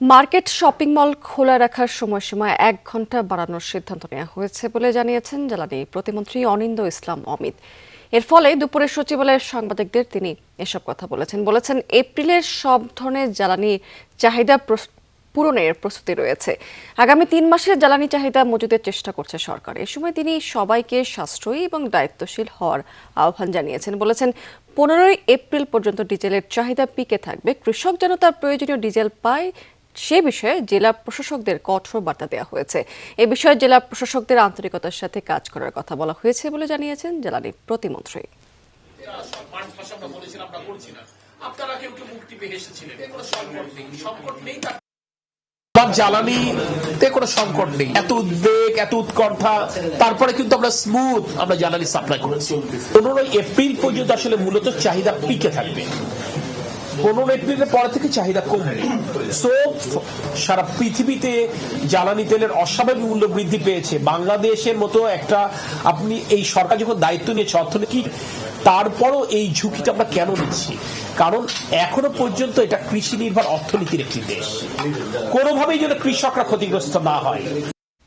Market shopping mall খোলা রাখার সময়সীমা ১ ঘন্টা বাড়ানোর সিদ্ধান্ত নেওয়া হয়েছে বলে জানিয়েছেন জ্বালানি প্রতিমন্ত্রী অনিন্দ ইসলাম অমিত। এর ফলে দুপুরে সচিবালয়ের সাংবাদিকদের তিনি এসব কথা বলেছেন এপ্রিলের সব ধরনের জ্বালানি চাহিদা পূরণের প্রস্তুতি রয়েছে। আগামী ৩ মাসের জ্বালানি চাহিদা মজুদের চেষ্টা করছে সরকার। এ সময় তিনি সবাইকে সাশ্রয়ী এবং দায়িত্বশীল হওয়ার আহ্বান জানিয়েছেন। বলেছেন ১৫ই এপ্রিল পর্যন্ত ডিজেলের চাহিদা পিকে থাকবে। কৃষক যেন তার প্রয়োজনীয় ডিজেল পায় সে বিষয়ে জেলা প্রশাসকদের কঠোর বার্তা দেওয়া হয়েছে। এ বিষয়ে জেলা প্রশাসকদের আন্তরিকতার সাথে কাজ করার কথা বলা হয়েছে বলে জানিয়েছেন জ্বালানি প্রতিমন্ত্রী। জ্বালানিতে কোনো সংকট নেই, এত উদ্বেগ এত উৎকণ্ঠা, তারপরে কিন্তু আমরা স্মুথ জ্বালানি সাপ্লাই করেছি। ১৫ এপ্রিল পর্যন্ত আসলে মূলত চাহিদা পিকে থাকবে। ১৫ এপ্রিলের পর থেকে চাহিদা কমবে। সারা পৃথিবীতে জ্বালানি তেলের অস্বাভাবিক মূল্য বৃদ্ধি পেয়েছে। বাংলাদেশের মতো একটা, আপনি এই সরকার যখন দায়িত্ব নিয়েছে অর্থনীতি, তারপরও এই ঝুঁকিটা আমরা কেন নিচ্ছি? কারণ এখনো পর্যন্ত এটা কৃষি নির্ভর অর্থনীতির একটি দেশ। কোনোভাবেই যেন কৃষকরা ক্ষতিগ্রস্ত না হয়।